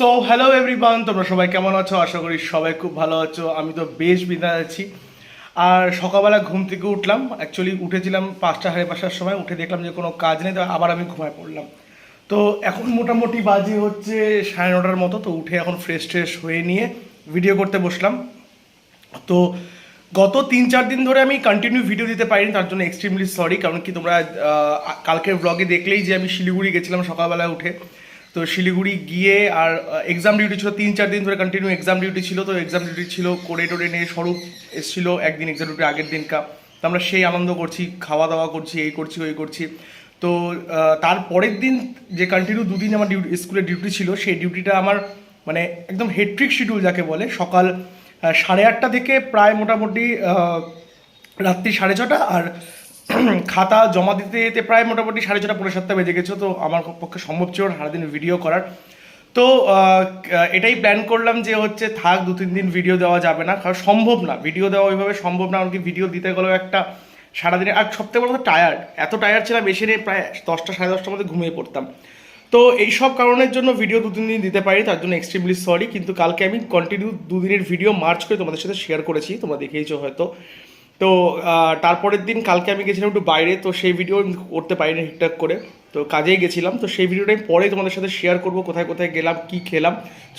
তো hello everyone, তোমরা সবাই কেমন আছো? আশা করি সবাই খুব ভালো আছো। আমি তো বেশ বিদায় আছি। আর সকালবেলা ঘুম থেকে উঠলাম, অ্যাকচুয়ালি উঠেছিলাম 5টা সাড়ে 5টার সময়। উঠে দেখলাম যে কোনো কাজ নেই, তো আবার আমি ঘুমায় পড়লাম। তো এখন মোটামুটি বাজে হচ্ছে 9:30 মতো। তো উঠে এখন ফ্রেশ ট্রেশ হয়ে নিয়ে ভিডিও করতে বসলাম। তো গত 3-4 দিন ধরে আমি কন্টিনিউ ভিডিও দিতে পারিনি, তার জন্য এক্সট্রিমলি সরি। কারণ কি তোমরা কালকের ব্লগে দেখলেই যে আমি শিলিগুড়ি গেছিলাম সকালবেলা উঠে। তো শিলিগুড়ি গিয়ে আর এক্সাম ডিউটি ছিল, 3-4 দিন ধরে কন্টিনিউ এক্সাম ডিউটি ছিল। তো এক্সাম ডিউটি ছিল, করে টোরে নিয়ে স্বরূপ এসেছিলো একদিন এক্সাম ডিউটি আগের দিনকা। তো আমরা সেই আনন্দ করছি, খাওয়া দাওয়া করছি, এই করছি ওই করছি। তো তার পরের দিন যে কন্টিনিউ দুদিন আমার স্কুলের ডিউটি ছিল, সেই ডিউটিটা আমার মানে একদম হেট্রিক শিডিউল যাকে বলে। সকাল 8:30 থেকে প্রায় মোটামুটি রাত্রি 6:30, আর খাতা জমা দিতে যেতে প্রায় মোটামুটি 6:30 7:30 বেজে গেছে। তো আমার পক্ষে সম্ভব ছিল না সারাদিন ভিডিও করার। তো এটাই প্ল্যান করলাম যে হচ্ছে থাক, 2-3 দিন ভিডিও দেওয়া যাবে না, কারণ সম্ভব না ভিডিও দেওয়া ওইভাবে সম্ভব না। এমনকি ভিডিও দিতে গেলেও একটা সারাদিনে, আর সবথেকে বড় কথা টায়ার্ড, এত টায়ার্ড ছিলাম এসে নিয়ে প্রায় 10টা 10:30টার মধ্যে ঘুমিয়ে পড়তাম। তো এই সব কারণের জন্য ভিডিও 2-3 দিন দিতে পারি, তার জন্য এক্সট্রিমলি সরি। কিন্তু কালকে আমি কন্টিনিউ 2 দিনের ভিডিও মার্চ করে তোমাদের সাথে শেয়ার করেছি, তোমরা দেখেইছো হয়তো। তো তারপরের দিন কালকে আমি গেছিলাম একটু বাইরে, তো সেই ভিডিও করতে পারিনি ঠিকঠাক করে। তো কাজেই গেছিলাম, তো সেই ভিডিওটা আমি পরে তোমাদের সাথে শেয়ার করবো, কোথায় কোথায় গেলাম, কি খেলাম।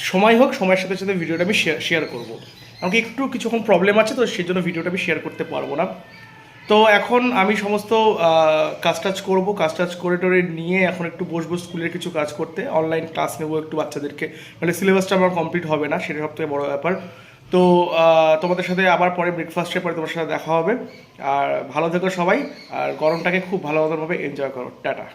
সময় হোক, সময়ের সাথে সাথে ভিডিওটা আমি শেয়ার করবো। আমাকে একটু কিছুক্ষণ প্রবলেম আছে, তো সেই জন্য ভিডিওটা আমি শেয়ার করতে পারবো না। তো এখন আমি সমস্ত কাজ টাজ করবো, কাজ টাজ করে টোরে নিয়ে এখন একটু বসবো স্কুলের কিছু কাজ করতে, অনলাইন ক্লাস নেবো একটু বাচ্চাদেরকে। মানে সিলেবাসটা আমার কমপ্লিট হবে না, সেটা সবথেকে বড় ব্যাপার। তো তোমাদের সাথে আবার পরে ব্রেকফাস্টের পরে তোমার সাথে দেখা হবে। আর ভালো থেকো সবাই, আর গরমটাকে খুব ভালো মতনভাবে এনজয় করো। টাটা।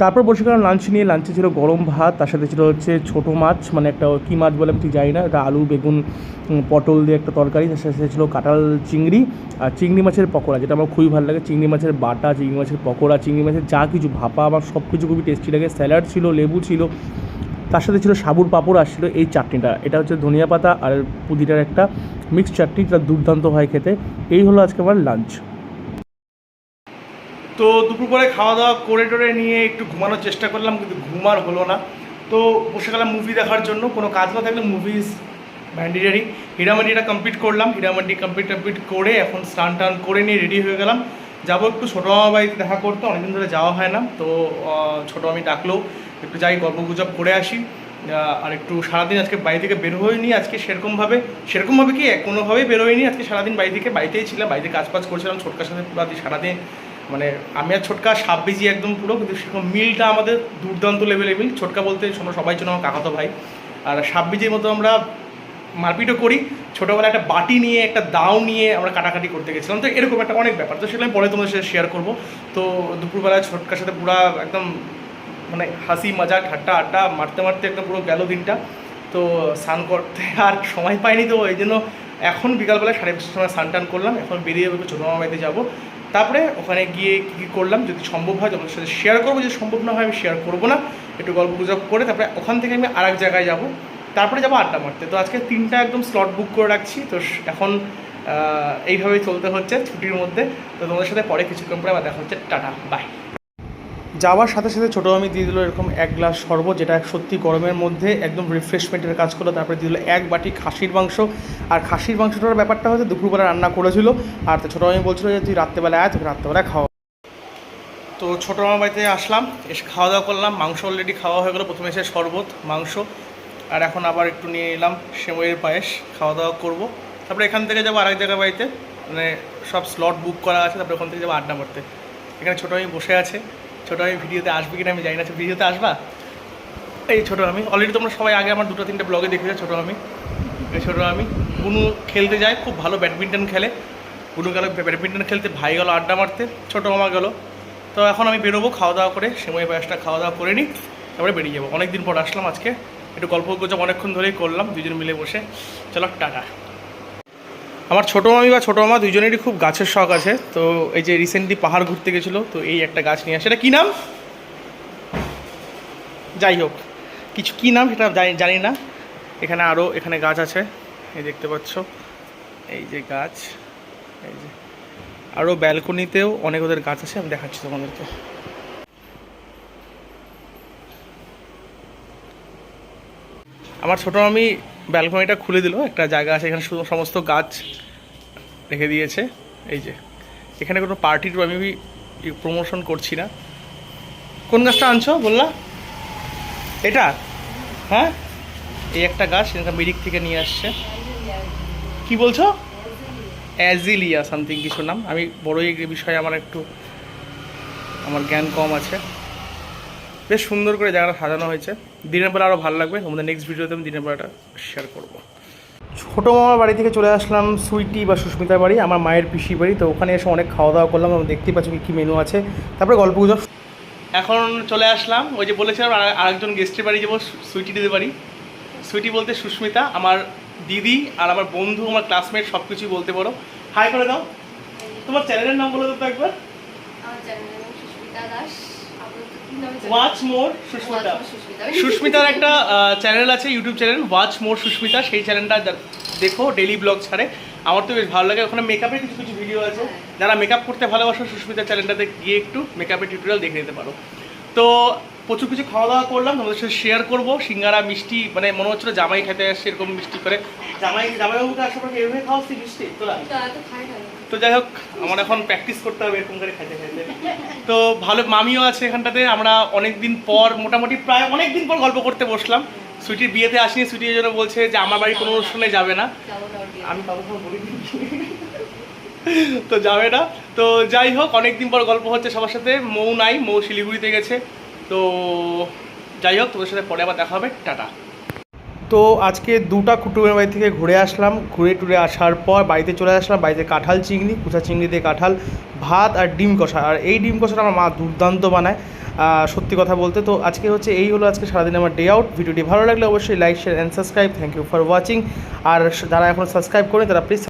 তারপর বসে গেলাম লাঞ্চ নিয়ে। লাঞ্চে ছিল গরম ভাত, তার সাথে ছিল হচ্ছে ছোটো মাছ, মানে একটা কী মাছ বলে আমি ঠিক জানি না, এটা আলু বেগুন পটল দিয়ে একটা তরকারি। তার সাথে ছিল কাঁঠাল চিংড়ি আর চিংড়ি মাছের পকোড়া, যেটা আমার খুবই ভালো লাগে। চিংড়ি মাছের বাটা, চিংড়ি মাছের পকোড়া, চিংড়ি মাছের যা কিছু ভাপা, আমার সব কিছু খুবই টেস্টি লাগে। স্যালাড ছিল, লেবু ছিল, তার সাথে ছিল সাবুর পাঁপড়, আসছিল এই চাটনিটা। এটা হচ্ছে ধনিয়া পাতা আর পুদিনার একটা মিক্স চাটনি, যেটা দুর্দান্ত হয় খেতে। এই হলো আজকে আমার লাঞ্চ। তো দুপুরবেলা খাওয়া দাওয়া করে টোরে নিয়ে একটু ঘুমানোর চেষ্টা করলাম, কিন্তু ঘুম আর হলো না। তো বসে গেলাম মুভি দেখার জন্য। কোনো কাজ না থাকলে মুভিজ ম্যান্ডেটারি। হীরামান্ডিটা কমপ্লিট করলাম, হীরামান্ডি কমপ্লিট করে এখন স্নান টান করে নিয়ে রেডি হয়ে গেলাম। যাবো একটু ছোটো মামা বাড়িতে দেখা করতে, অনেকদিন ধরে যাওয়া হয় না। তো ছোটো মামি ডাকলেও একটু যাই, গল্প গুজব করে আসি। আর একটু সারাদিন আজকে বাড়ি থেকে বের হয়নি আজকে সেরকমভাবে কি কোনোভাবেই বের হয়নি আজকে সারাদিন। বাড়িতেই ছিলাম, বাড়িতে কাজ ফাজ করছিলাম ছোটকার সাথে পুরো সারাদিন। মানে আমি আর ছোটকা সাপ বিজি একদম পুরো, কিন্তু সেরকম মিলটা আমাদের দুর্দান্ত লেভেলের মিল। ছোটকা বলতে সবাই জন্য আমার কাকাতো ভাই। আর সাপ বিজির মতো আমরা মারপিটও করি। ছোটোবেলায় একটা বাটি নিয়ে, একটা দাও নিয়ে আমরা কাটাকাটি করতে গেছিলাম। তো এরকম একটা অনেক ব্যাপার, তো সেগুলো আমি পরে তোমাদের সাথে শেয়ার করবো। তো দুপুরবেলায় ছোটকার সাথে পুরো একদম মানে হাসি মজা ঠাট্টা আড্ডা মারতে মারতে একদম পুরো গেল দিনটা। তো স্নান করতে আর সময় পাইনি, তো এই জন্য এখন বিকালবেলা 5:30 সময় স্নান টান করলাম। এখন বেরিয়ে যাবো, ছোটো মামা বাড়িতে যাবো। তারপরে ওখানে গিয়ে কী কী করলাম যদি সম্ভব হয় তোমাদের সাথে শেয়ার করবো, যদি সম্ভব না হয় আমি শেয়ার করবো না। একটু গল্প গুজব করে তারপরে ওখান থেকে আমি আর এক জায়গায় যাবো, তারপরে যাবো আড্ডা মারতে। তো আজকে 3টা একদম স্লট বুক করে রাখছি। তো এখন এইভাবেই চলতে হচ্ছে ছুটির মধ্যে। তো তোমাদের সাথে পরে কিছুক্ষণ পরে আবার দেখা হচ্ছে। Tata, bye. যাওয়ার সাথে সাথে ছোটো আমি দিয়ে দিল এরকম 1 গ্লাস শরবত, যেটা সত্যি গরমের মধ্যে একদম রিফ্রেশমেন্টের কাজ করলো। তারপরে দিয়ে দিল 1 বাটি খাসির মাংস। আর খাসির মাংসটার ব্যাপারটা হচ্ছে দুপুরবেলা রান্না করেছিল, আর তো ছোটো আমি বলছিল যে তুই রাত্রেবেলায় আয়, তোকে রাত্রেবেলায় খাওয়া। তো ছোটো মামার বাড়িতে আসলাম, এসে খাওয়া দাওয়া করলাম। মাংস অলরেডি খাওয়া হয়ে গেলো, প্রথমে এসে শরবত মাংস, আর এখন আবার একটু নিয়ে এলাম সেমইয়ের পায়েস, খাওয়া দাওয়া করবো। তারপরে এখান থেকে যাবো আরেক জায়গায় বাড়িতে, মানে সব স্লট বুক করা আছে। তারপরে ওখান থেকে যাবো আড্ডা মারতে। এখানে ছোটো আমি বসে আছে। ছোটো আমি ভিডিওতে আসবে কিনা আমি জানি না, ভিডিওতে আসবা? এই ছোটো আমি অলরেডি তোমরা সবাই আগে আমার 2-3টে ব্লগে দেখেছো। ছোটো আমি বুনু খেলতে যায়, খুব ভালো ব্যাডমিন্টন খেলে। বুনু গেল ব্যাডমিন্টন খেলতে, ভাই গেলো আড্ডা মারতে, ছোটো মামা গেলো। তো এখন আমি বেরোবো খাওয়া দাওয়া করে, সেমই পায়েসটা খাওয়া দাওয়া করে নিই, তারপরে বেরিয়ে যাবো। অনেক দিন পর আসলাম আজকে, একটু গল্প গুজব অনেকক্ষণ ধরেই করলাম দুজন মিলে বসে। চলো টাটা। আমার ছোটো মামি বা ছোটো মামা দুজনেরই খুব গাছের শখ আছে। তো এই যে রিসেন্টলি পাহাড় ঘুরতে গেছিলো, তো এই একটা গাছ নিয়ে আসে। সেটা কী নাম, যাই হোক কিছু কী নাম সেটা জানি না। এখানে আরও এখানে গাছ আছে, এই দেখতে পাচ্ছ, এই যে গাছ, এই যে আরও ব্যালকনিতেও অনেক ওদের গাছ আছে, আমি দেখাচ্ছি তোমাদেরকে। আমার ছোটো মামি ব্যালকনিটা খুলে দিল, একটা জায়গা আছে এখানে শুধু সমস্ত গাছ রেখে দিয়েছে। এই যে এখানে কোনো পার্টির আমি প্রমোশন করছি না। কোন গাছটা আনছো বললা? এটা? হ্যাঁ, এই একটা গাছ এটা মিরিক থেকে নিয়ে আসছে। কি বলছো? অ্যাজিলিয়া সামথিং কিছু নাম। আমি বড়ই এই বিষয়ে আমার জ্ঞান কম আছে। বেশ সুন্দর করে জায়গাটা সাজানো হয়েছে। দিনের বেলা আরও ভালো লাগবে। আমাদের নেক্সট ভিডিওতে আমি দিনের বেলাটা শেয়ার করবো। ছোটো মামার বাড়ি থেকে চলে আসলাম সুইটি বা সুস্মিতার বাড়ি, আমার মায়ের পিসি বাড়ি। তো ওখানে এসে অনেক খাওয়া দাওয়া করলাম, আমি দেখতেই পাচ্ছি কী মেনু আছে। তারপরে গল্প গুজব। এখন চলে আসলাম ওই যে বলেছিলাম আরেকজন গেস্টের বাড়ি যাবো, সুইটি দিদির বাড়ি। সুইটি বলতে সুস্মিতা, আমার দিদি আর আমার বন্ধু, আমার ক্লাসমেট, সব কিছুই বলতে পারো। হাই করে দাও। তোমার চ্যানেলের নাম বলে দাও তো একবার। আমার চ্যানেলের নাম সুস্মিতা দাস। Watch more Susmita. সুস্মিতার একটা চ্যানেল আছে, YouTube channel watch more Susmita. সেই চ্যানেলটা দেখো, ডেইলি ব্লগ ছাড়ে। আমার তো বেশ ভালো লাগে। ওখানে মেকআপের কিছু কিছু ভিডিও আছে। যারা মেকআপ করতে ভালোবাসো সুস্মিতার চ্যানেলটাতে গিয়ে একটু মেকআপের টিউটোরিয়াল দেখে নিতে পারো। তো প্রচুর কিছু খাওয়া দাওয়া করলাম, তোমাদের সাথে শেয়ার করবো। সিঙ্গারা, মিষ্টি, মানে মনে হচ্ছিলো জামাই খেতে আসছে এরকম মিষ্টি করে। জামাইবাবুকে আসার পর এভাবে খাওয়াচ্ছি মিষ্টি তোরা। তো যাই হোক, আমার এখন প্র্যাকটিস করতে হবে এরকম করে খাইতে খাইতে। তো ভালো মামিও আছে এখানটাতে। আমরা অনেকদিন পর, মোটামুটি প্রায় অনেকদিন পর গল্প করতে বসলাম। সুইটির বিয়েতে আসিনি, সুইটি এই জন্য বলছে যে আমার বাড়ির কোনো অনুষ্ঠানে যাবে না। আমি কারো বলি তো যাবে না। তো যাই হোক, অনেকদিন পর গল্প হচ্ছে সবার সাথে। মৌ নাই, মৌ শিলিগুড়িতে গেছে। তো যাই হোক, তোদের সাথে পরে আবার দেখা হবে। টাটা। তো আজকে দুটা কুটুমের বাড়ি থেকে ঘুরে আসলাম। ঘুরে টুরে আসার পর বাড়িতে চলে আসলাম। বাড়িতে কাঁঠাল চিংড়ি, কুচা চিংড়ি দিয়ে কাঁঠাল, ভাত আর ডিম কষা। আর এই ডিম কষাটা আমার মা দুর্দান্ত বানায়, সত্যি কথা বলতে। তো আজকে হচ্ছে এই হলো আজকে সারাদিন আমার ডে আউট। ভিডিওটি ভালো লাগলে অবশ্যই like, share and subscribe. Thank you for watching. আর যারা এখন সাবস্ক্রাইব করেন তারা প্লিজ